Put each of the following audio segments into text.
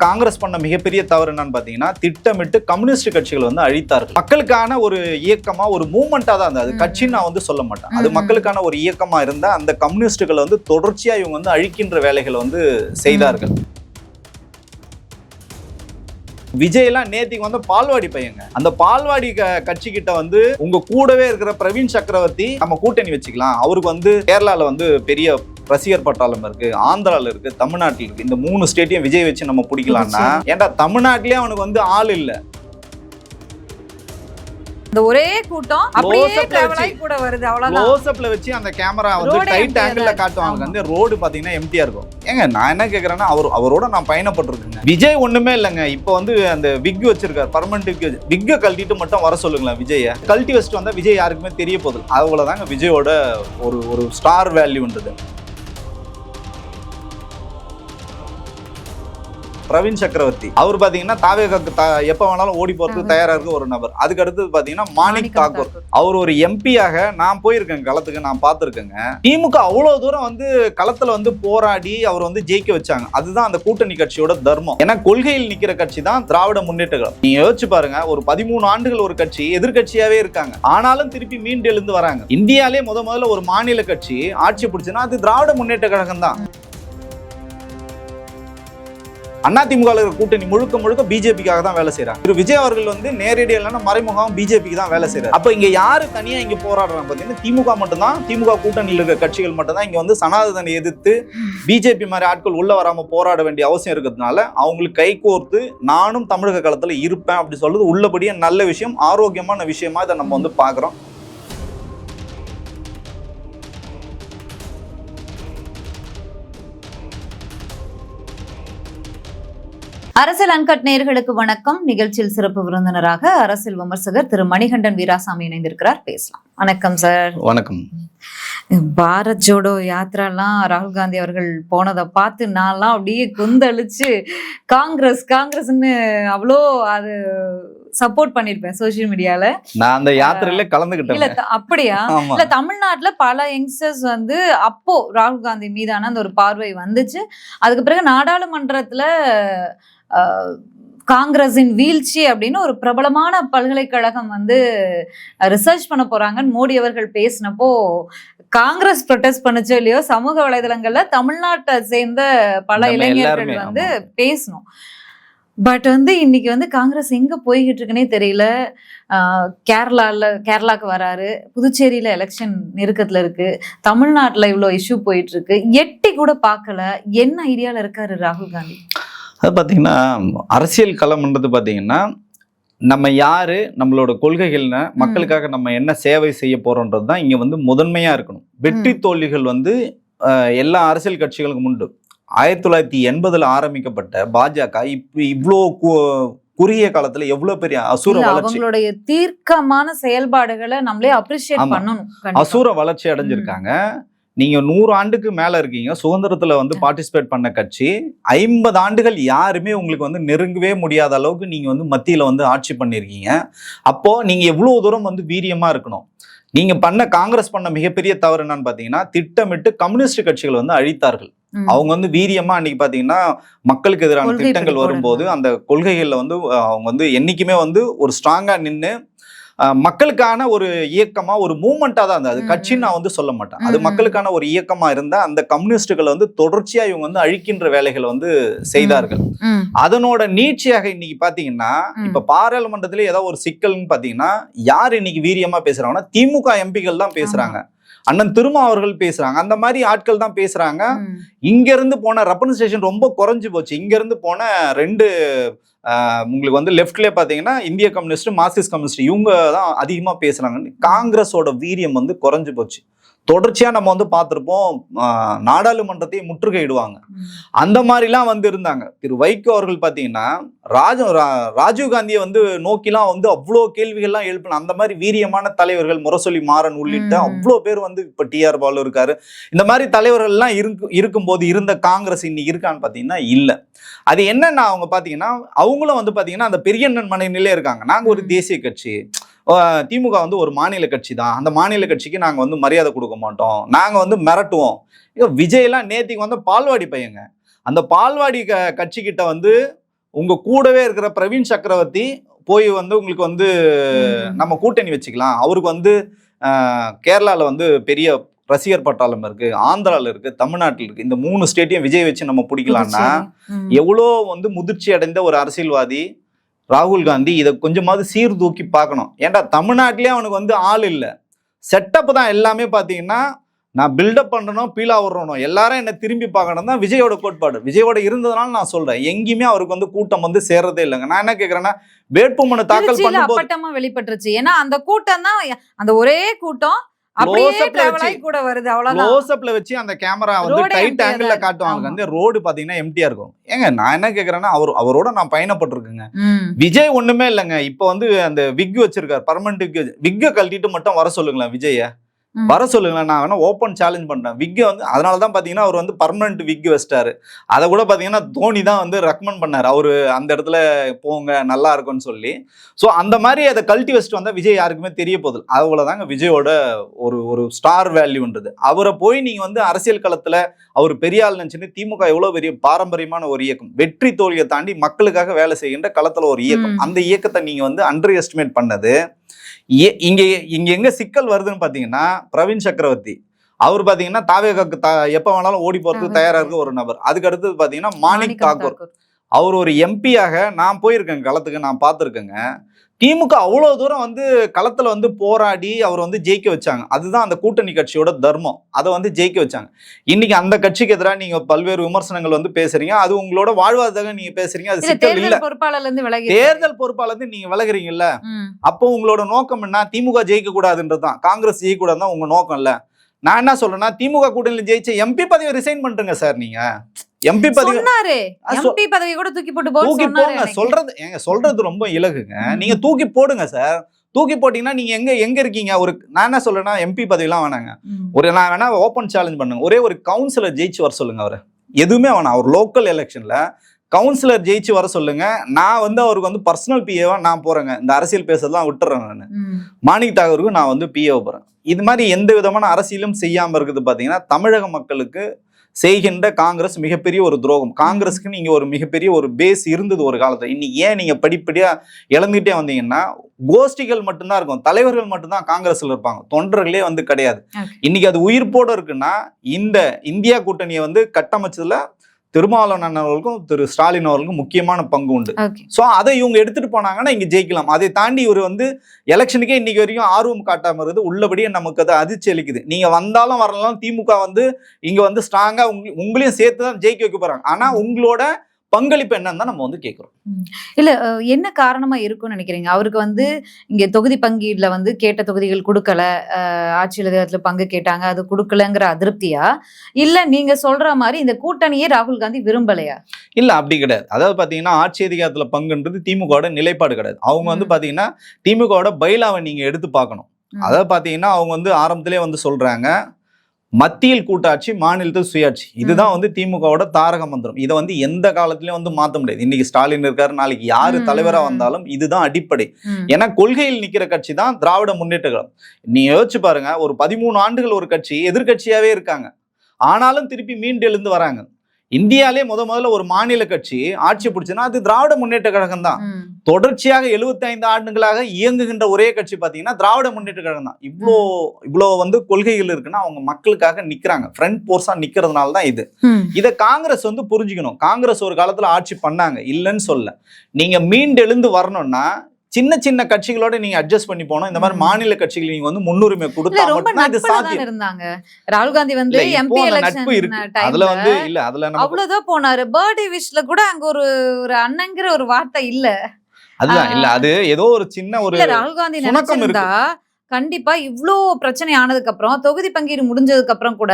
காங்கிரஸ் பண்ண மிகப்பெரிய தவறு என்னன்னு பாத்தீங்கன்னா, திட்டமிட்டு கம்யூனிஸ்ட் கட்சிகள் வந்து அழித்தார்கள். மக்களுக்கான ஒரு இயக்கமா, ஒரு மூவ்மெண்டா தான் இருந்தது. அது கட்சின்னு நான் வந்து சொல்ல மாட்டேன். அது மக்களுக்கான ஒரு இயக்கமா இருந்தா அந்த கம்யூனிஸ்டுகளை வந்து தொடர்ச்சியா இவங்க வந்து அழிக்கின்ற வேலைகளை வந்து செய்தார்கள். விஜய் எல்லாம் நேத்திக்கு வந்து பால்வாடி பையங்க. அந்த பால்வாடி கட்சி கிட்ட வந்து உங்க கூடவே இருக்கிற பிரவீன் சக்கரவர்த்தி நம்ம கூட்டணி வச்சுக்கலாம். அவருக்கு வந்து கேரளால வந்து பெரிய ரசிகர் பட்டாளம் இருக்கு, ஆந்திரால இருக்கு, தமிழ்நாட்டில் இருக்கு. இந்த 3 ஸ்டேட்டையும் விஜய் வச்சு நம்ம பிடிக்கலாம்னா, ஏன்டா தமிழ்நாட்டிலேயே அவனுக்கு வந்து ஆள் இல்ல. இந்த ஒரே கூட்டம் அப்படியே டிராவல் ஆகி கூட வருது, அவ்வளவுதான். க்ளோஸ்அப்ல வச்சு அந்த கேமரா வந்து டைட் ஆங்கிள்ல காட்டுவாங்க. வந்து ரோடு பாத்தீங்கன்னா எம்டியா இருக்கும். ஏங்க நான் என்ன கேக்குறேன்னா, அவரோட நான் பயணப்பட்டிருக்கேங்க. விஜய் ஒண்ணுமே இல்லைங்க. இப்போ வந்து அந்த விக் வச்சிருக்காரு, பர்மனன்ட் விக்க கழட்டிட்டு மட்டும் வர சொல்லுங்களேன். விஜய கழட்டி வச்சுட்டு வந்தா விஜய் யாருக்குமே தெரிய போகுது. அவ்வளவுதாங்க விஜயோட ஒரு ஸ்டார் வேல்யூன்றது. பிரவீன் சக்கரவர்த்தி அவர் பாத்தீங்கன்னா தாவேகாக்கு எப்ப வேணாலும் ஓடி போறதுக்கு தயாரா இருக்க ஒரு நபர். அதுக்கு அடுத்தது பாத்தீங்கன்னா மாணிக் தாக்கூர். அவர் ஒரு எம்பியாக நான் போயிருக்கேன், களத்துக்கு நான் பார்த்திருக்கேங்க. திமுக அவ்வளவு தூரம் வந்து களத்துல வந்து போராடி அவர் வந்து ஜெயிக்க வச்சாங்க. அதுதான் அந்த கூட்டணி கட்சியோட தர்மம். ஏன்னா கொள்கையில் நிக்கிற கட்சி தான் திராவிட முன்னேற்ற கழகம். நீங்க யோசிச்சு பாருங்க, ஒரு 13 ஆண்டுகள் ஒரு கட்சி எதிர்கட்சியாவே இருக்காங்க, ஆனாலும் திருப்பி மீண்டு எழுந்து வராங்க. இந்தியாலே முதல்ல ஒரு மாநில கட்சி ஆட்சி பிடிச்சுன்னா அது திராவிட முன்னேற்ற கழகம் தான். அதிமுக கூட்டணி முழுக்க பிஜேபிக்காக தான் வேலை செய்யறாங்க. திரு விஜய் அவர்கள் வந்து நேரடியான மறைமுகம் பிஜேபிக்கு தான் வேலை செய்யறாரு. அப்ப இங்க யாரு தனியா இங்க போராடுறாங்க பாத்தீங்கன்னா திமுக மட்டும்தான். திமுக கூட்டணியில் இருக்கிற கட்சிகள் மட்டும் தான் இங்க வந்து சனாதனை எதிர்த்து பிஜேபி மாதிரி ஆட்கள் உள்ள வராம போராட வேண்டிய அவசியம் இருக்கிறதுனால அவங்களுக்கு கை கோர்த்து நானும் தமிழக களத்துல இருப்பேன் அப்படி சொல்றது உள்ளபடியே நல்ல விஷயம், ஆரோக்கியமான விஷயமா இதை நம்ம வந்து பாக்குறோம். அரசியல் அன்கட் நேயர்களுக்கு வணக்கம். நிகழ்ச்சியில் சிறப்பு விருந்தினராக அரசியல் விமர்சகர் திரு மணிகண்டன் வீராசாமி இணைந்திருக்கிறார். பேசலாம். வணக்கம் சார். வணக்கம். பாரத் ஜோடோ யாத்திராலாம் ராகுல் காந்தி அவர்கள் போனதை பார்த்து நான்லாம் அப்படியே கொந்தளிச்சு காங்கிரஸ்ன்னு அவ்வளோ அது சப்போர்ட் பண்ணிருப்பேன் சோசியல் மீடியால. நான் அந்த யாத்திரையில கலந்துக்கிட்டேன். இல்ல அப்படியா? இல்ல தமிழ்நாட்டுல பல யங்ஸ்டர்ஸ் வந்து அப்போ ராகுல் காந்தி மீதான அந்த ஒரு பார்வை வந்துச்சு. அதுக்கு பிறகு நாடாளுமன்றத்துல காங்கிரஸின் வீழ்ச்சி அப்படின்னு ஒரு பிரபலமான பல்கலைக்கழகம் வந்து ரிசர்ச் பண்ண போறாங்கன்னு மோடி அவர்கள் பேசினப்போ காங்கிரஸ் ப்ரொடெஸ்ட் பண்ணுச்சோ இல்லையோ சமூக வலைதளங்கள்ல தமிழ்நாட்டை சேர்ந்த பல இளைஞர்கள் வந்து பேசணும். பட் வந்து இன்னைக்கு வந்து காங்கிரஸ் எங்க போய்கிட்டு இருக்குன்னே தெரியல. கேரளாக்கு வராரு, புதுச்சேரியில எலெக்ஷன் நெருக்கத்துல இருக்கு, தமிழ்நாட்டுல இவ்வளோ இஷ்யூ போயிட்டு இருக்கு, எட்டி கூட பார்க்கல. என்ன ஐடியால இருக்காரு ராகுல் காந்தி? அது பார்த்தீங்கன்னா அரசியல் களம்ன்றது பார்த்தீங்கன்னா நம்ம யாரு, நம்மளோட கொள்கைகள்னு மக்களுக்காக நம்ம என்ன சேவை செய்ய போறோன்றது தான் இங்க வந்து முதன்மையா இருக்கணும். வெற்றி தோல்விகள் வந்து எல்லா அரசியல் கட்சிகளுக்கும் உண்டு. 1980 ஆரம்பிக்கப்பட்ட பாஜக இப்ப இவ்வளோ குறுகிய காலத்துல எவ்வளவு பெரிய அசுர வளர்ச்சி, அவங்களுடைய தீர்க்கமான செயல்பாடுகளை நம்மளே அப்ரிஷியேட் பண்ணணும். அசுர வளர்ச்சி அடைஞ்சிருக்காங்க. நீங்க 100 ஆண்டுக்கு மேல இருக்கீங்க, சுதந்திரத்துல வந்து பார்ட்டிசிபேட் பண்ண கட்சி. 50 ஆண்டுகள் யாருமே உங்களுக்கு வந்து நெருங்கவே முடியாத அளவுக்கு நீங்க வந்து மத்தியில வந்து ஆட்சி பண்ணிருக்கீங்க. அப்போ நீங்க எவ்வளவு தூரம் வந்து வீரியமா இருக்கணும். நீங்க காங்கிரஸ் பண்ண மிகப்பெரிய தவறு என்னன்னு பாத்தீங்கன்னா, திட்டமிட்டு கம்யூனிஸ்ட் கட்சிகள் வந்து அழித்தார்கள். அவங்க வந்து வீரியமா அன்னைக்கு பாத்தீங்கன்னா மக்களுக்கு எதிரான திட்டங்கள் வரும்போது அந்த கொள்கைகள்ல வந்து அவங்க வந்து என்னைக்குமே வந்து ஒரு ஸ்ட்ராங்கா நின்று மக்களுக்கான ஒரு இயக்கமா, ஒரு மூவ்மெண்டா தான் இருந்தது. அது கட்சின்னு நான் வந்து சொல்ல மாட்டேன். அது மக்களுக்கான ஒரு இயக்கமா இருந்தா அந்த கம்யூனிஸ்டுகளை வந்து தொடர்ச்சியா இவங்க வந்து அழிக்கின்ற வேலைகளை வந்து செய்தார்கள். அதனோட நீட்சியாக இன்னைக்கு பாத்தீங்கன்னா இப்ப பாராளுமன்றத்திலே ஏதாவது ஒரு சிக்கல்னு பாத்தீங்கன்னா யார் இன்னைக்கு வீரியமா பேசுறாங்கன்னா திமுக எம்பிகள் தான் பேசுறாங்க. அண்ணன் திருமா அவர்கள் பேசுறாங்க. அந்த மாதிரி ஆட்கள் தான் பேசுறாங்க. இங்க இருந்து போன ரெப்ரசன்டேஷன் ரொம்ப குறைஞ்சு போச்சு. இங்க இருந்து போன 2 உங்களுக்கு வந்து லெஃப்ட்லேயே பார்த்தீங்கன்னா இந்திய கம்யூனிஸ்ட், மார்க்சிஸ்ட் கம்யூனிஸ்ட் இவங்க தான் அதிகமாக பேசுகிறாங்க. காங்கிரஸோட வீரியம் வந்து குறைஞ்சு போச்சு. தொடர்ச்சியாக நம்ம வந்து பார்த்துருப்போம், நாடாளுமன்றத்தை முற்றுகையிடுவாங்க. அந்த மாதிரிலாம் வந்து இருந்தாங்க. திரு வைகோ அவர்கள் பார்த்தீங்கன்னா ராஜீவ் காந்தியை வந்து நோக்கிலாம் வந்து அவ்வளோ கேள்விகள்லாம் எழுப்பின அந்த மாதிரி வீரியமான தலைவர்கள், முரசொலி மாறன் உள்ளிட்ட அவ்வளோ பேர் வந்து இப்போ டிஆர் பாலு இருக்காரு. இந்த மாதிரி தலைவர்கள்லாம் இருக்கும்போது இருந்த காங்கிரஸ் இன்னைக்கு இருக்கான்னு பார்த்தீங்கன்னா இல்லை. அது என்னன்னா அவங்க பார்த்தீங்கன்னா அவங்களும் வந்து பார்த்தீங்கன்னா அந்த பெரியண்ணன் மனையிலே இருக்காங்க. நாங்கள் ஒரு தேசிய கட்சி, திமுக வந்து ஒரு மாநில கட்சி தான், அந்த மாநில கட்சிக்கு நாங்கள் வந்து மரியாதை கொடுக்க மாட்டோம், நாங்கள் வந்து மிரட்டுவோம். விஜய்லாம் நேத்திக்கு வந்து பால்வாடி பையங்க. அந்த பால்வாடி கட்சிக்கிட்ட வந்து உங்க கூடவே இருக்கிற பிரவீன் சக்கரவர்த்தி போய் வந்து உங்களுக்கு வந்து நம்ம கூட்டணி வச்சுக்கலாம், அவருக்கு வந்து கேரளால வந்து பெரிய ரசிகர் பட்டாளம் இருக்கு, ஆந்திரால இருக்கு, தமிழ்நாட்டில் இருக்கு, இந்த 3 ஸ்டேட்டையும் விஜய் வச்சு நம்ம பிடிக்கலாம்னா எவ்வளோ வந்து முதிர்ச்சி அடைந்த ஒரு அரசியல்வாதி ராகுல் காந்தி இதை கொஞ்சமாவது சீர்தூக்கி பார்க்கணும். ஏன்டா தமிழ்நாட்டிலேயே அவனுக்கு வந்து ஆள் இல்லை, செட்டப் தான் எல்லாமே. பார்த்தீங்கன்னா நான் பில்டப் பண்ணணும், பீலா விடுறணும், எல்லாரும் என்ன திரும்பி பார்க்கணும் தான் விஜயோட கோட்பாடு. விஜயோட இருந்ததுனால நான் சொல்றேன், எங்கேயுமே அவருக்கு வந்து கூட்டம் வந்து சேர்றதே இல்லைங்க. நான் என்ன கேட்கறேன்னா, வேட்புமனு தாக்கல் பண்ணும்போது அப்பட்டமா வெளிப்பட்டுருச்சு. ஏன்னா அந்த கூட்டம் தான், அந்த ஒரே கூட்டம் கூட வருது. க்ளோஸ்அப்ல வச்சு அந்த கேமரா வந்து டைட் ஆங்கிள் காட்டுவாங்க. வந்து ரோடு பாத்தீங்கன்னா எம்டியா இருக்கும். ஏங்க நான் என்ன கேக்குறேன்னா, அவரோட நான் பயணப்பட்டிருக்கேங்க. விஜய் ஒண்ணுமே இல்லைங்க. இப்ப வந்து அந்த விக் வச்சிருக்காரு, பர்மனன்ட் விக்க கழட்டிட்டு மட்டும் வர சொல்லுங்களேன் விஜய, வர சொல்லுங்களேன். நான் வேணா ஓப்பன் சேலஞ்ச் பண்றேன். விக் வந்து அதனாலதான் பாத்தீங்கன்னா அவர் வந்து பர்மனன்ட் விக் வச்சிட்டாரு. அதை கூட பாத்தீங்கன்னா தோனி தான் வந்து ரெக்கமெண்ட் பண்ணாரு, அவரு அந்த இடத்துல போங்க நல்லா இருக்கும்னு சொல்லி. ஸோ அந்த மாதிரி அதை கழட்டி வச்சுட்டு வந்தா விஜய் யாருக்குமே தெரிய போகுது. அவ்வளவுதாங்க விஜயோட ஒரு ஸ்டார் வேல்யூன்றது. அவரை போய் நீங்க வந்து அரசியல் களத்துல அவர் பெரிய ஆள் நினைச்சுன்னு, திமுக எவ்வளவு பெரிய பாரம்பரியமான ஒரு இயக்கம், வெற்றி தோல்வியை தாண்டி மக்களுக்காக வேலை செய்கின்ற களத்துல ஒரு இயக்கம். அந்த இயக்கத்தை நீங்க வந்து அண்டர் எஸ்டிமேட் பண்ணது. இங்க எங்க சிக்கல் வருதுன்னு பாத்தீங்கன்னா, பிரவீன் சக்கரவர்த்தி அவர் பாத்தீங்கன்னா தாவேகாக்கு எப்ப வேணாலும் ஓடி போறதுக்கு தயாரா இருக்க ஒரு நபர். அதுக்கு அடுத்தது பாத்தீங்கன்னா மாணிக் தாக்கூர், அவர் ஒரு எம்பியாக நான் போயிருக்கேன் களத்துக்கு, நான் பார்த்துருக்கேங்க. திமுக அவ்வளவு தூரம் வந்து களத்துல வந்து போராடி அவர் வந்து ஜெயிக்க வச்சாங்க. அதுதான் அந்த கூட்டணி கட்சியோட தர்மம், அதை வந்து ஜெயிக்க வச்சாங்க. இன்னைக்கு அந்த கட்சிக்கு எதிராக நீங்க பல்வேறு விமர்சனங்கள் வந்து பேசுறீங்க, அது உங்களோட வாழ்வாதாரம் நீங்க பேசுறீங்க, அது சிக்கல் இல்ல. தேர்தல் பொறுப்பாளர் இருந்து நீங்க விலகுறீங்கல்ல, அப்போ உங்களோட நோக்கம் என்ன? திமுக ஜெயிக்க கூடாதுன்றதுதான், காங்கிரஸ் ஜெயிக்க கூடாதுதான் உங்க நோக்கம் இல்ல. நான் என்ன சொல்றேன்னா, திமுக கூட்டணியில ஜெயிச்ச எம்பி பதவியை ரிசைன் பண்ணுங்க சார். நீங்க எம்பி பதவி கூட தூக்கி போங்க. சொல்றது ரொம்ப இலகுங்க. நீங்க தூக்கி போடுங்க சார். தூக்கி போட்டீங்கன்னா நீங்க எங்க இருக்கீங்க? நான் என்ன சொல்றேன்னா, எம்பி பதவி எல்லாம் வேணாங்க. நான் வேணா ஓப்பன் சேலஞ்ச் பண்ணுங்க, ஒரே ஒரு கவுன்சிலர் ஜெயிச்சு வர சொல்லுங்க. அவரு எதுவுமே வேணாம், அவர் லோக்கல் எலெக்ஷன்ல கவுன்சிலர் ஜெயிச்சு வர சொல்லுங்க. நான் வந்து அவருக்கு வந்து பர்சனல் பிஏவா நான் போறேங்க. இந்த அரசியல் பேசலாம் விட்டுறேன். நான் மாணிக் தாகூருக்கு நான் வந்து பிஏ போறேன். இது மாதிரி எந்த விதமான அரசியலும் செய்யாம இருக்குது. பாத்தீங்கன்னா தமிழக மக்களுக்கு செய்கின்ற காங்கிரஸ் மிகப்பெரிய ஒரு துரோகம். காங்கிரஸ்க்கு நீங்க ஒரு மிகப்பெரிய ஒரு பேஸ் இருந்தது ஒரு காலத்துல. இன்னைக்கு ஏன் நீங்க படிப்படியா இழந்துகிட்டே வந்தீங்கன்னா, கோஷ்டிகள் மட்டும்தான் இருக்கும், தலைவர்கள் மட்டும்தான் காங்கிரஸ்ல இருப்பாங்க, தொண்டர்களே வந்து கிடையாது. இன்னைக்கு அது உயிர்ப்போட இருக்குன்னா, இந்த இந்தியா கூட்டணியை வந்து கட்டமைச்சதுல திருமாவளவன் அவர்களுக்கும் திரு ஸ்டாலின் அவர்களுக்கும் முக்கியமான பங்கு உண்டு. சோ அதை இவங்க எடுத்துட்டு போனாங்கன்னா இங்க ஜெயிக்கலாம். அதை தாண்டி இவர் வந்து எலெக்ஷனுக்கே இன்னைக்கு வரைக்கும் ஆர்வம் காட்டாம இருக்குது. உள்ளபடியே நமக்கு அதை அதிர்ச்சி அளிக்குது. நீங்க வந்தாலும் வரலாம், திமுக வந்து இங்க வந்து ஸ்ட்ராங்கா உங்களையும் சேர்த்துதான் ஜெயிக்க வைக்க போறாங்க. ஆனா உங்களோட பங்களிப்பு என்னன்னு தான் நம்ம வந்து கேட்கிறோம். இல்ல என்ன காரணமா இருக்கும்னு நினைக்கிறீங்க? அவருக்கு வந்து இங்க தொகுதி பங்கீடுல வந்து கேட்ட தொகுதிகள் கொடுக்கல, ஆட்சியில் அதிகாரத்துல பங்கு கேட்டாங்க, அது கொடுக்கலங்கிற அதிருப்தியா, இல்ல நீங்க சொல்ற மாதிரி இந்த கூட்டணியே ராகுல் காந்தி விரும்பலையா? இல்ல அப்படி கிடையாது. அதாவது பாத்தீங்கன்னா, ஆட்சி அதிகாரத்துல பங்குன்றது திமுகவோட நிலைப்பாடு கிடையாது. அவங்க வந்து பாத்தீங்கன்னா திமுகவோட பைலாவை நீங்க எடுத்து பார்க்கணும். அதாவது பாத்தீங்கன்னா அவங்க வந்து ஆரம்பத்திலே வந்து சொல்றாங்க, மத்தியில் கூட்டாட்சி, மாநிலத்தில் சுயாட்சி. இதுதான் வந்து திமுகவோட தாரக மந்திரம். இதை வந்து எந்த காலத்திலயும் வந்து மாற்ற முடியாது. இன்னைக்கு ஸ்டாலின் இருக்காரு, நாளைக்கு யாரு தலைவரா வந்தாலும் இதுதான் அடிப்படை. ஏன்னா கொள்கையில் நிக்கிற கட்சி தான் திராவிட முன்னேற்ற கழகம். நீ யோசிச்சு பாருங்க, ஒரு 13 ஆண்டுகள் ஒரு கட்சி எதிர்கட்சியாவே இருக்காங்க, ஆனாலும் திருப்பி மீண்டு எழுந்து வராங்க. இந்தியாலே முதல்ல ஒரு மாநில கட்சி ஆட்சி பிடிச்சுன்னா அது திராவிட முன்னேற்ற கழகம் தான். தொடர்ச்சியாக 75 ஆண்டுகளாக இயங்குகின்ற ஒரே கட்சி பாத்தீங்கன்னா திராவிட முன்னேற்ற கழகம் தான். இவ்வளோ வந்து கொள்கைகள் இருக்குன்னா அவங்க மக்களுக்காக நிக்கிறாங்க, ஃப்ரண்ட் போர்ஸா நிக்கிறதுனால தான் இது. இதை காங்கிரஸ் வந்து புரிஞ்சுக்கணும். காங்கிரஸ் ஒரு காலத்துல ஆட்சி பண்ணாங்க, இல்லைன்னு சொல்ல. நீங்க மீண்டு எழுந்து வரணும்னா சின்ன சின்ன கட்சிகளோட நீங்க அட்ஜஸ்ட் பண்ணி போனோம். இந்த மாதிரி மாநில கட்சிகள் நீங்க வந்து முன்னுரிமை கொடுத்தா மட்டும்தான் இது சாத்தியம். இருந்தாங்க ராகுல் காந்தி வந்து எம்பி எலெக்ஷன் அதுல வந்து இல்ல, அதுல அவ்வளவுதான் போனாரு. பர்த்டே விஷல கூட அங்க ஒரு அண்ணங்கிற ஒரு வார்த்தை இல்ல. அதுதான் இல்ல, அது ஏதோ ஒரு சின்ன ஒரு ராகுல் காந்தி நினைச்சிருந்தா கண்டிப்பா இவ்ளோ பிரச்சனை ஆனதுக்கு அப்புறம், தொகுதி பங்கீடு முடிஞ்சதுக்கு அப்புறம் கூட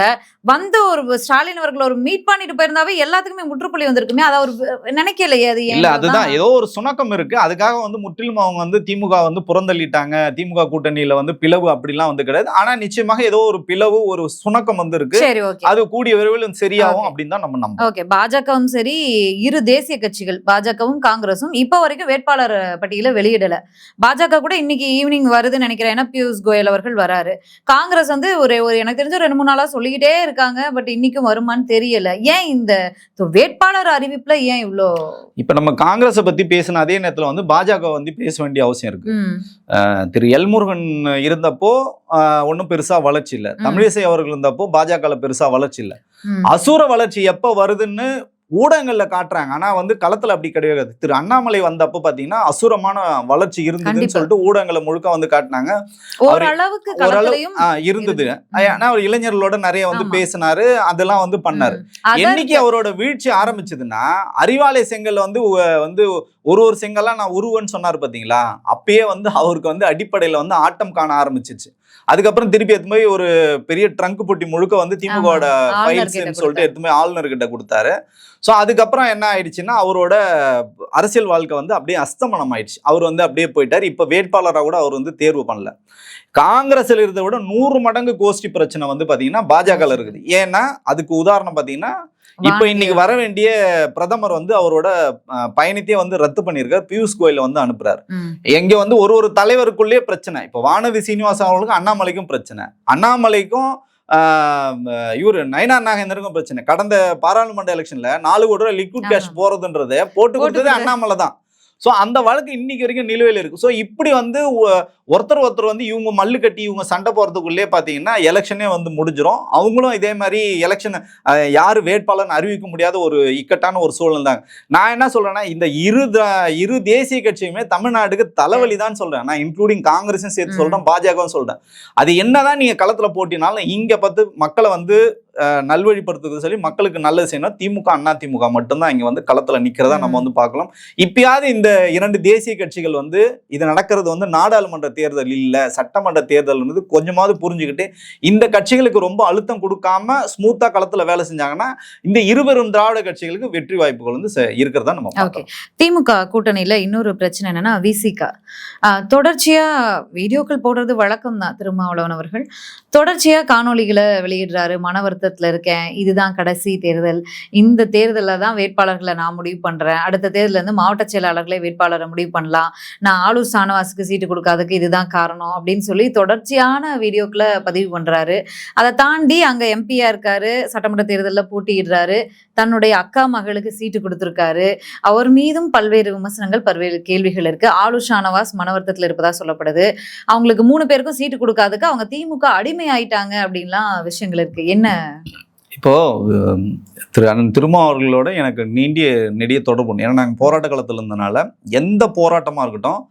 வந்து ஒரு ஸ்டாலின் அவர்கள் ஒரு மீட் பண்ணிட்டு போயிருந்தாவே எல்லாத்துக்குமே முற்றுப்புள்ளி வந்திருக்குமே. அதை அவர் நினைக்கலையே. அது இல்ல, அதுதான் ஏதோ ஒரு சுணக்கம் இருக்கு. அதுக்காக வந்து முற்றிலும் அவங்க வந்து திமுக வந்து புறந்தள்ளிட்டாங்க, திமுக கூட்டணியில வந்து பிளவு அப்படிலாம் வந்து கிடையாது. ஆனா நிச்சயமாக ஏதோ ஒரு பிளவு, ஒரு சுணக்கம் வந்து இருக்கு. அது கூடிய விரைவில் சரியாகும் அப்படின்னு தான் நம்ம நம்புறோம். ஓகே, பாஜகவும் சரி, இரு தேசிய கட்சிகள் பாஜகவும் காங்கிரஸும் இப்ப வரைக்கும் வேட்பாளர் பட்டியல வெளியிடல. பாஜக கூட இன்னைக்கு ஈவினிங் வருதுன்னு நினைக்கிறேன். ஏன்னா பியூஷ் கோயல் அவர்கள் வராரு. காங்கிரஸ் வந்து ஒரு எனக்கு தெரிஞ்ச 2-3 நாளா சொல்லிக்கிட்டே இருக்காங்க. பட் இன்னைக்கும் வருமான்னு தெரியல. ஏன் இந்த வேட்பாளர் அறிவிப்புல ஏன் இவ்வளோ? இப்ப நம்ம காங்கிரஸை பத்தி பேசின அதே நேரத்துல வந்து பாஜக வந்து பேச வேண்டிய அவசியம் இருக்கு. திரு எல் முருகன் இருந்தப்போ ஒன்னும் பெருசா வளர்ச்சி இல்ல. தமிழிசை அவர்கள் இருந்தப்போ பாஜக பெருசா வளர்ச்சி இல்ல. அசுர வளர்ச்சி எப்ப வருதுன்னு ஊடகங்கள்ல காட்டுறாங்க. ஆனா வந்து களத்துல அப்படி கிடையாது. திரு அண்ணாமலை வந்தப்போ பாத்தீங்கன்னா அசுரமான வளர்ச்சி இருந்ததுன்னு சொல்லிட்டு ஊடகங்களை முழுக்க வந்து காட்டினாங்க. ஓரளவுக்கு இருந்தது. ஆனா அவர் இளைஞர்களோட நிறைய வந்து பேசினாரு, அதெல்லாம் வந்து பண்ணாரு. என்னைக்கு அவரோட வீழ்ச்சி ஆரம்பிச்சதுன்னா அறிவாலய செங்கல் வந்து ஒரு செங்கல்லா நான் உருவன்னு சொன்னாரு பாத்தீங்களா, அப்பயே வந்து அவருக்கு வந்து அடிப்படையில வந்து ஆட்டம் காண ஆரம்பிச்சிச்சு. அதுக்கப்புறம் திருப்பி எடுத்து போய் ஒரு பெரிய ட்ரங்க் பொட்டி முழுக்க வந்து திமுகவோட ஃபைல்ஸ்ன்னு சொல்லிட்டு எடுத்து போய் ஆளுநர் கிட்ட கொடுத்தாரு. ஸோ அதுக்கப்புறம் என்ன ஆயிடுச்சுன்னா அவரோட அரசியல் வாழ்க்கை வந்து அப்படியே அஸ்தமனம் ஆயிடுச்சு. அவர் வந்து அப்படியே போயிட்டார். இப்ப வேட்பாளராக கூட அவர் வந்து தேர்வு பண்ணல. காங்கிரஸ்ல இருந்த விட 100 மடங்கு கோஷ்டி பிரச்சனை வந்து பாத்தீங்கன்னா பாஜக இருக்குது. ஏன்னா அதுக்கு உதாரணம் பாத்தீங்கன்னா இப்ப இன்னைக்கு வர வேண்டிய பிரதமர் வந்து அவரோட பயணத்தையே வந்து ரத்து பண்ணிருக்காரு. பியூஷ் கோயல் வந்து அனுப்புறாரு. எங்க வந்து ஒரு தலைவருக்குள்ளேயே பிரச்சனை. இப்ப வானதி சீனிவாசன் அவர்களுக்கும் அண்ணாமலைக்கும் பிரச்சனை, அண்ணாமலைக்கும் இவரு நயனார் நாகேந்திரனுக்கும் பிரச்சனை. கடந்த பாராளுமன்ற எலெக்ஷன்ல 4 கோடி ரூபாய் லிக்விட் கேஷ் போறதுன்றதை போட்டு கொடுத்தது அண்ணாமலை தான். சோ அந்த வழக்கு இன்னைக்கு வரைக்கும் நிலுவையில் இருக்கு. சோ இப்படி வந்து ஒருத்தர் வந்து இவங்க மல்லு கட்டி இவங்க சண்டை போறதுக்குள்ளே பாத்தீங்கன்னா எலெக்ஷனே வந்து முடிஞ்சிடும். அவங்களும் இதே மாதிரி எலெக்ஷன் யாரு வேட்பாளர்னு அறிவிக்க முடியாத ஒரு இக்கட்டான ஒரு சூழல் தாங்க. நான் என்ன சொல்றேன்னா இந்த இரு தேசிய கட்சியுமே தமிழ்நாட்டுக்கு தலைவலி தான் சொல்றேன். நான் இன்க்ளூடிங் காங்கிரஸும் சேர்த்து சொல்றேன், பாஜகவும் சொல்றேன். அது என்னதான் நீங்க களத்துல போட்டினாலும் இங்க பார்த்து மக்களை வந்து நல்வழிப்படுத்துறது சொல்லி மக்களுக்கு நல்லது செய்யணும். திமுக அண்ணா திமுக மட்டும்தான் இங்க வந்து களத்துல நிக்கிறதா நம்ம வந்து பார்க்கலாம். இப்பயாவது இந்த 2 தேசிய கட்சிகள் வந்து இது நடக்கிறது வந்து நாடாளுமன்ற தேர்தல் இல்ல, சட்டமன்ற தேர்தல் கொஞ்சமாவது புரிஞ்சுக்கிட்டு இந்த கட்சிகளுக்கு ரொம்ப அழுத்தம் கொடுக்காம ஸ்மூத்தா களத்துல வேலை செஞ்சாங்கன்னா இந்த இருவரும் திராவிட கட்சிகளுக்கு வெற்றி வாய்ப்புகள் வந்து இருக்கிறதா நம்ம பார்க்கலாம். திமுக கூட்டணியில இன்னொரு பிரச்சனை என்னன்னா விசிகா தொடர்ச்சியா வீடியோக்கள் போடுறது வழக்கம் தான். திருமாவளவன் அவர்கள் தொடர்ச்சியா காணொலிகளை வெளியிடுறாரு. மன வருத்தத்துல இருக்கேன், இதுதான் கடைசி தேர்தல், இந்த தேர்தலில் தான் வேட்பாளர்களை நான் முடிவு பண்றேன், அடுத்த தேர்தல இருந்து மாவட்ட செயலாளர்களை வேட்பாளரை முடிவு பண்ணலாம், நான் ஆளூர் சானவாசுக்கு சீட்டு கொடுக்காததுக்கு இதுதான் காரணம் அப்படின்னு சொல்லி தொடர்ச்சியான வீடியோக்களை பதிவு பண்றாரு. அதை தாண்டி அங்க எம்பியா இருக்காரு, சட்டமன்ற தேர்தலில் போட்டியிடுறாரு, தன்னுடைய அக்கா மகளுக்கு சீட்டு கொடுத்திருக்காரு. அவர் மீதும் பல்வேறு விமர்சனங்கள், பல்வேறு கேள்விகள் இருக்கு. ஆளூர் ஷானவாஸ் மனவர்த்தத்தில் இருப்பதா சொல்லப்படுது. அவங்களுக்கு 3 பேருக்கும் சீட்டு கொடுக்காததுக்கு அவங்க திமுக அடிமை ஆயிட்டாங்க அப்படின்லாம் விஷயங்கள் இருக்கு. என்ன இப்போ திரு அண்ணன் திருமாவர்களோட எனக்கு நெடிய தொடர்பு உண்டு. ஏன்னா நாங்கள் போராட்ட காலத்தில் இருந்தனால எந்த போராட்டமாக இருக்கட்டும்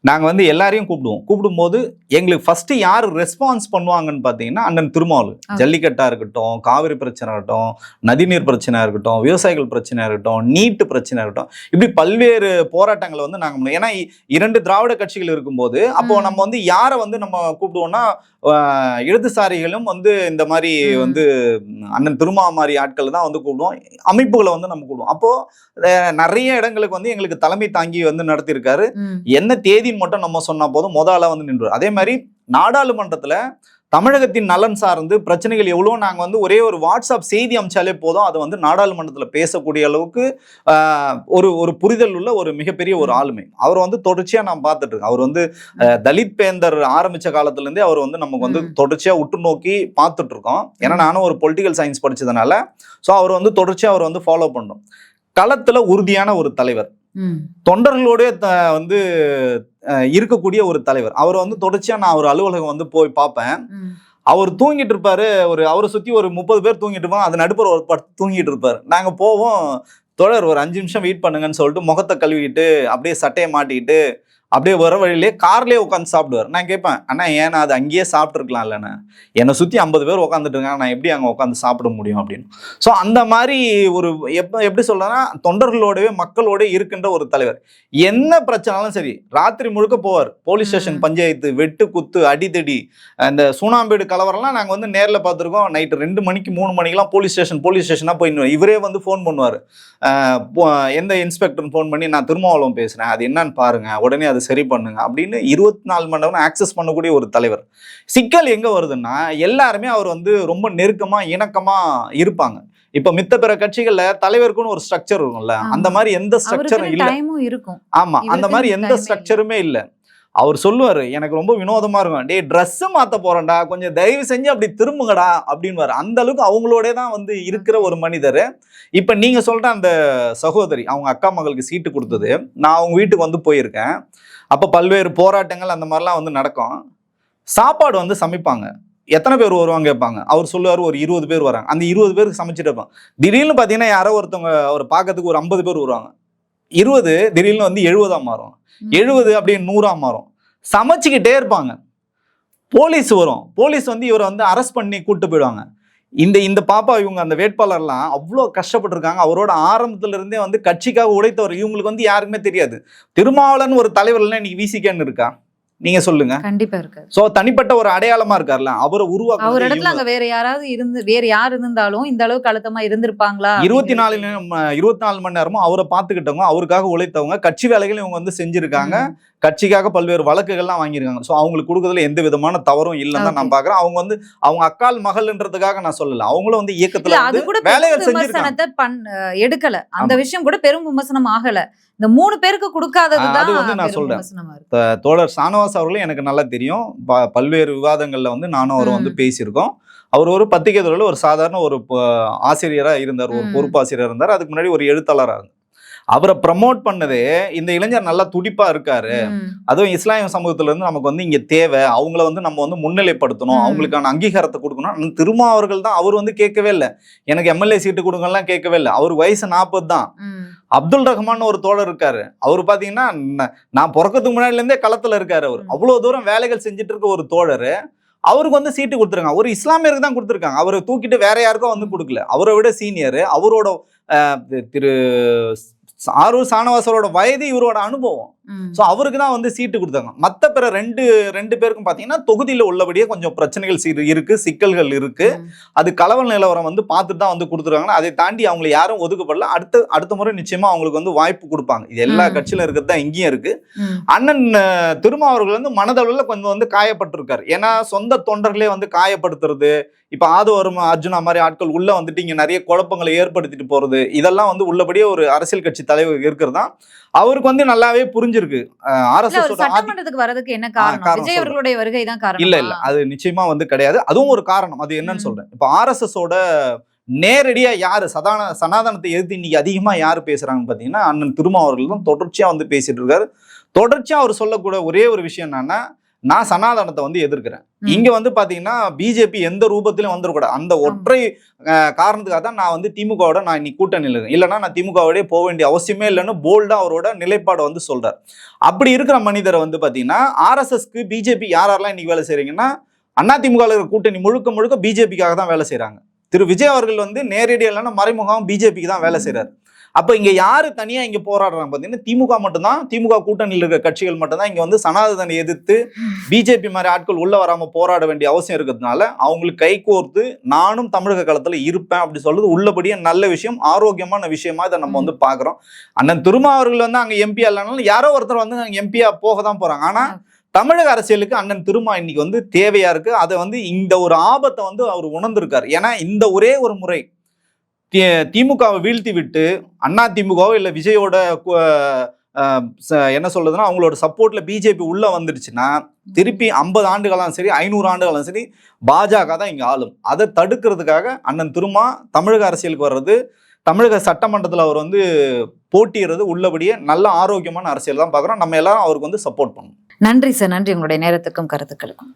நாங்கள் வந்து எல்லாரையும் கூப்பிடும்போது எங்களுக்கு ஃபர்ஸ்ட் யார் ரெஸ்பான்ஸ் பண்ணுவாங்கன்னு பார்த்தீங்கன்னா அண்ணன் திருமாவளவன். ஜல்லிக்கட்டாக இருக்கட்டும், காவிரி பிரச்சனை இருக்கட்டும், நதிநீர் பிரச்சனையாக இருக்கட்டும், விவசாயிகள் பிரச்சனையாக இருக்கட்டும், நீட்டு பிரச்சனையாக இருக்கட்டும், இப்படி பல்வேறு போராட்டங்களை வந்து நாங்கள் ஏன்னா 2 திராவிட கட்சிகள் இருக்கும்போது அப்போ நம்ம வந்து யாரை வந்து நம்ம கூப்பிடுவோம்னா இடதுசாரிகளும் வந்து இந்த மாதிரி வந்து அண்ணன் திருமா மாதிரி ஆட்கள் தான் வந்து கூப்பிடுவோம், அமைப்புகளை வந்து நம்ம கூப்பிடுவோம். அப்போ நிறைய இடங்களுக்கு வந்து எங்களுக்கு தலைமை தாங்கி வந்து நடத்தியிருக்காரு. என்ன தேதின்னு மட்டும் நம்ம சொன்னா போதும் முதல்ல வந்து நின்று. அதே மாதிரி நாடாளுமன்றத்துல தமிழகத்தின் நலன் சார்ந்து பிரச்சனைகள் எவ்வளோ நாங்கள் வந்து ஒரே ஒரு வாட்ஸ்அப் செய்தி அமிச்சாலே போதும் அதை வந்து நாடாளுமன்றத்தில் பேசக்கூடிய அளவுக்கு ஒரு புரிதல் உள்ள ஒரு மிகப்பெரிய ஒரு ஆளுமை. அவர் வந்து தொடர்ச்சியாக நான் பார்த்துட்டு இருக்கேன். அவர் வந்து தலித் பேந்தர் ஆரம்பித்த காலத்துலேருந்தே அவர் வந்து நமக்கு வந்து தொடர்ச்சியாக உற்று நோக்கி பார்த்துட்டு இருக்கோம். ஏன்னா நானும் ஒரு பொலிட்டிக்கல் சயின்ஸ் படித்ததுனால ஸோ அவர் வந்து தொடர்ச்சியாக அவர் வந்து ஃபாலோ பண்ணோம். களத்தில் உறுதியான ஒரு தலைவர், தொண்டர்களோட வந்து இருக்கக்கூடிய ஒரு தலைவர். அவர் வந்து தொடர்ச்சியா நான் அவர் அலுவலகம் வந்து போய் பார்ப்பேன். அவர் தூங்கிட்டு இருப்பாரு, அவரை சுத்தி ஒரு 30 பேர் தூங்கிட்டு இருப்பாங்க, அது நடுப்புற ஒரு 10 தூங்கிட்டு இருப்பாரு. நாங்க போவோம், தொடர் ஒரு 5 நிமிஷம் வெயிட் பண்ணுங்கன்னு சொல்லிட்டு முகத்தை கழுவிட்டு அப்படியே சட்டையை மாட்டிக்கிட்டு அப்படியே வர வழியிலே கார்லேயே உட்காந்து சாப்பிடுவார். நான் கேட்பேன், அண்ணா ஏன்னா அது அங்கேயே சாப்பிட்டுருக்கலாம் இல்லைண்ணா, என்னை சுற்றி 50 பேர் உட்காந்துட்டு இருக்காங்க, நான் எப்படி அங்கே உட்காந்து சாப்பிட முடியும் அப்படின்னு. ஸோ அந்த மாதிரி ஒரு எப்படி சொல்றேன்னா தொண்டர்களோடவே மக்களோட இருக்கின்ற ஒரு தலைவர். என்ன பிரச்சனாலும் சரி ராத்திரி முழுக்க போவார். போலீஸ் ஸ்டேஷன் பஞ்சாயத்து, வெட்டு குத்து, அடித்தடி, இந்த சூனாம்பேடு கலவரம்லாம் நாங்கள் வந்து நேரில் பார்த்துருக்கோம். நைட்டு 2 மணிக்கு 3 மணிக்கெலாம் போலீஸ் ஸ்டேஷனாக போய் இவரே வந்து ஃபோன் பண்ணுவார். எந்த இன்ஸ்பெக்டர் ஃபோன் பண்ணி நான் திருமாவளவன் பேசுகிறேன், அது என்னன்னு பாருங்க, உடனே அது சரி பண்ணுங்க அப்படின்னு 24 மணி நேரம் ஆக்சஸ் பண்ணக்கூடிய ஒரு தலைவர். சிக்கல் எங்க வருதுன்னா எல்லாருமே அவர் வந்து ரொம்ப நெருக்கமா இணக்கமா இருப்பாங்க. இப்ப மித்த பிற கட்சிகள்ல தலைவருக்குன்னு ஒரு ஸ்ட்ரக்சர் இருக்கும்ல, அந்த மாதிரி எந்த ஸ்ட்ரக்சரும் இல்ல. ஆமா, அந்த மாதிரி எந்த ஸ்ட்ரக்சருமே இல்ல. அவர் சொல்லுவாரு, எனக்கு ரொம்ப வினோதமா இருக்கும், டேய் ட்ரெஸ் மாத்த போறேன்டா, கொஞ்சம் தயவு செஞ்சு அப்படி திரும்புங்கடா அப்படின்வாரு. அந்த அளவுக்கு அவங்களோட தான் வந்து இருக்கிற ஒரு மனிதர். இப்ப நீங்க சொல்ற அந்த சகோதரி அவங்க அக்கா மகளுக்கு சீட்டு கொடுத்தது, நான் அவங்க வீட்டுக்கு வந்து போயிருக்கேன். அப்ப பல்வேறு போராட்டங்கள் அந்த மாதிரிலாம் வந்து நடக்கும். சாப்பாடு வந்து சமைப்பாங்க. எத்தனை பேர் வருவாங்க கேட்பாங்க. அவர் சொல்லுவாரு ஒரு 20 பேர் வராங்க. அந்த 20 பேருக்கு சமைச்சிட்டு இருப்பாங்க. திடீர்னு பாத்தீங்கன்னா யாரோ ஒருத்தவங்க அவர் பார்க்கறதுக்கு ஒரு 50 பேர் வருவாங்க. 20 திடீர்னு வந்து 70 மாறும், 70 அப்படியே 100 மாறும். சமைச்சுக்கிட்டே இருப்பாங்க. போலீஸ் வரும். போலீஸ் வந்து இவரை வந்து அரெஸ்ட் பண்ணி கூட்டு போயிடுவாங்க. இந்த பாப்பா இவங்க அந்த வேட்பாளர்லாம் அவ்வளோ கஷ்டப்பட்டிருக்காங்க. அவரோட ஆரம்பத்துல இருந்தே வந்து கட்சிக்காக உழைத்தவர். இவங்களுக்கு வந்து யாருக்குமே தெரியாது. திருமாவளவன் ஒரு தலைவர்லாம் இன்னைக்கு விசிகேன்னு இருக்கா? நீங்க சொல்லுங்க. கண்டிப்பா இருக்கு. சோ தனிப்பட்ட ஒரு அடையாளமா இருக்கார்ல, அவரை உருவாக்க அவர் இடத்துல அங்க வேற யாராவது வேற யார் இருந்தாலும் இந்த அளவுக்கு அழுத்தமா இருந்திருப்பாங்களா? 24 மணி நேரமும் அவரை பார்த்துக்கிட்டவங்க, அவருக்காக உழைத்தவங்க, கட்சி வேலைகளும் இவங்க வந்து செஞ்சிருக்காங்க. கட்சிக்காக பல்வேறு வழக்குகள்லாம் வாங்கியிருக்காங்க. ஸோ அவங்களுக்கு கொடுக்கறதுல எந்த விதமான தவறும் இல்லைன்னு தான் நான் பாக்குறேன். அவங்க வந்து அவங்க அக்கால் மகள்ன்றதுக்காக நான் சொல்லல, அவங்களும் வந்து இயக்கத்துல அது கூட வேலைகள் விமர்சனத்தை எடுக்கல. அந்த விஷயம் கூட பெரும் விமர்சனம் ஆகல. இந்த 3 பேருக்கு கொடுக்காததுதான் அது வந்து நான் சொல்றேன். தோழர் ஷானவாஸ் அவர்களும் எனக்கு நல்லா தெரியும். பல்வேறு விவாதங்கள்ல வந்து நானும் அவரும் வந்து பேசியிருக்கோம். அவர் ஒரு பத்திரிகை துறையில ஒரு சாதாரண ஒரு ஆசிரியரா இருந்தார், ஒரு பொறுப்பாசிரியர் இருந்தார். அதுக்கு முன்னாடி ஒரு எழுத்தாளராக இருந்தார். அவரை ப்ரமோட் பண்ணதே இந்த இளைஞர் நல்லா துடிப்பா இருக்காரு, அதுவும் இஸ்லாமிய சமூகத்துல இருந்து நமக்கு வந்து இங்க தேவை, அவங்கள வந்து நம்ம வந்து முன்னிலைப்படுத்தணும், அவங்களுக்கான அங்கீகாரத்தை கொடுக்கணும். திருமாவர்கள் தான். அவர் வந்து கேட்கவே இல்லை, எனக்கு எம்எல்ஏ சீட்டு கொடுங்கலாம் கேட்கவே இல்லை. அவர் வயசு 40 தான். அப்துல் ரஹ்மான் ஒரு தோழர் இருக்காரு. அவர் பாத்தீங்கன்னா நான் பிறக்கிறதுக்கு முன்னாடில இருந்தே களத்துல இருக்காரு. அவர் அவ்வளவு தூரம் வேலைகள் செஞ்சுட்டு இருக்க ஒரு தோழர். அவருக்கு வந்து சீட்டு கொடுத்துருக்காங்க. ஒரு இஸ்லாமியருக்கு தான் கொடுத்துருக்காங்க. அவரை தூக்கிட்டு வேற யாருக்கும் வந்து கொடுக்கல. அவரை விட சீனியர். அவரோட திரு ஆரூர் ஷானவாசரோட வயது, இவரோட அனுபவம். சோ அவருக்கு தான் வந்து சீட்டு கொடுத்தாங்க. மத்த பிற ரெண்டு பேருக்கும் பாத்தீங்கன்னா தொகுதியில உள்ளபடியே கொஞ்சம் பிரச்சனைகள் இருக்கு, சிக்கல்கள் இருக்கு. அது கலவல் நிலவரம் வந்து பார்த்துட்டு தான் வந்து கொடுத்துருக்காங்க. அதை தாண்டி அவங்களை யாரும் ஒதுக்கப்படல. அடுத்த முறை நிச்சயமா அவங்களுக்கு வந்து வாய்ப்பு கொடுப்பாங்க. இது எல்லா கட்சியில இருக்கிறது தான் இங்கேயும் இருக்கு. அண்ணன் திருமாவர்கள் வந்து மனதளவுல கொஞ்சம் வந்து காயப்பட்டிருக்காரு. ஏன்னா சொந்த தொண்டர்களே வந்து காயப்படுத்துறது, இப்ப ஆதவரும் அர்ஜுனா மாதிரி ஆட்கள் உள்ள வந்துட்டு இங்க நிறைய குழப்பங்களை ஏற்படுத்திட்டு போறது, இதெல்லாம் வந்து உள்ளபடியே ஒரு அரசியல் கட்சி தலைவர் இருக்கிறதா அவருக்கு வந்து நல்லாவே புரிஞ்சிருக்கு. சட்டமன்றத்துக்கு வரதுக்கு என்ன காரணம்? விஜய் அவர்களுடைய வருகை தான் காரணம்? இல்ல அது நிச்சயமா வந்து கிடையாது. அதுவும் ஒரு காரணம். அது என்னன்னு சொல்றேன். இப்ப RSS ஓட நேரடியா யாரு சனாதனத்தை எதிர்த்து இன்னைக்கு அதிகமா யாரு பேசுறாங்கன்னு பாத்தீங்கன்னா அண்ணன் திருமாவர்கள் தான் தொடர்ச்சியா வந்து பேசிட்டு இருக்காரு. தொடர்ச்சியா அவர் சொல்லக்கூடிய ஒரே ஒரு விஷயம் என்னன்னா, நான் சனாதனத்தை வந்து எதிர்க்கிறேன். இங்க வந்து பாத்தீங்கன்னா பிஜேபி எந்த ரூபத்திலும் வந்துடக்கூடாது. அந்த ஒற்றை காரணத்துக்காக தான் நான் வந்து திமுகவோட நான் இன்னைக்கு கூட்டணியில் இருக்கேன். இல்லைன்னா நான் திமுகவோடய போக வேண்டிய அவசியமே இல்லைன்னு போல்டா அவரோட நிலைப்பாடு வந்து சொல்றார். அப்படி இருக்கிற மனிதரை வந்து பாத்தீங்கன்னா RSSக்கு பிஜேபி யாரெல்லாம் இன்னைக்கு வேலை செய்றீங்கன்னா, அதிமுக இருக்கிற கூட்டணி முழுக்க முழுக்க பிஜேபிக்காக தான் வேலை செய்யறாங்க. திரு விஜய் அவர்கள் வந்து நேரடியாக இல்லைன்னா மறைமுகம் பிஜேபிக்கு தான் வேலை செய்யறாரு. அப்ப இங்க யாரு தனியா இங்க போராடுறாங்க பாத்தீங்கன்னா திமுக மட்டும்தான். திமுக கூட்டணியில் இருக்கிற கட்சிகள் மட்டும்தான் இங்க வந்து சனாதனை எதிர்த்து பிஜேபி மாதிரி ஆட்கள் உள்ள வராம போராட வேண்டிய அவசியம் இருக்கிறதுனால அவங்களுக்கு கை கோர்த்து நானும் தமிழக களத்துல இருப்பேன் அப்படி சொல்றது உள்ளபடியே நல்ல விஷயம், ஆரோக்கியமான விஷயமா இதை நம்ம வந்து பாக்குறோம். அண்ணன் திருமாவர்கள் வந்து அங்க எம்பி இல்லைனாலும் யாரோ ஒருத்தர் வந்து அங்க எம்பியா போக தான் போறாங்க. ஆனா தமிழக அரசியலுக்கு அண்ணன் திருமா இன்னைக்கு வந்து தேவையா இருக்கு. அதை வந்து இந்த ஒரு ஆபத்தை வந்து அவர் உணர்ந்திருக்காரு. ஏன்னா இந்த ஒரே ஒரு முறை திமுகவை வீழ்த்தி விட்டு அதிமுகவோ இல்ல விஜயோட என்ன சொல்றதுன்னா அவங்களோட சப்போர்ட்ல பிஜேபி உள்ள வந்துருச்சுன்னா திருப்பி 50 ஆண்டுகளாலும் சரி 500 ஆண்டுகளும் சரி பாஜக தான் இங்க ஆளும். அதை தடுக்கிறதுக்காக அண்ணன் திருமா தமிழக அரசியலுக்கு வர்றது, தமிழக சட்டமன்றத்தில் அவர் வந்து போட்டியிடுறது உள்ளபடியே நல்ல ஆரோக்கியமான அரசியல் தான் பார்க்குறோம். நம்ம எல்லாரும் அவருக்கு வந்து சப்போர்ட் பண்ணணும். நன்றி சார். நன்றி உங்களுடைய நேரத்துக்கும் கருத்துக்களுக்கும்.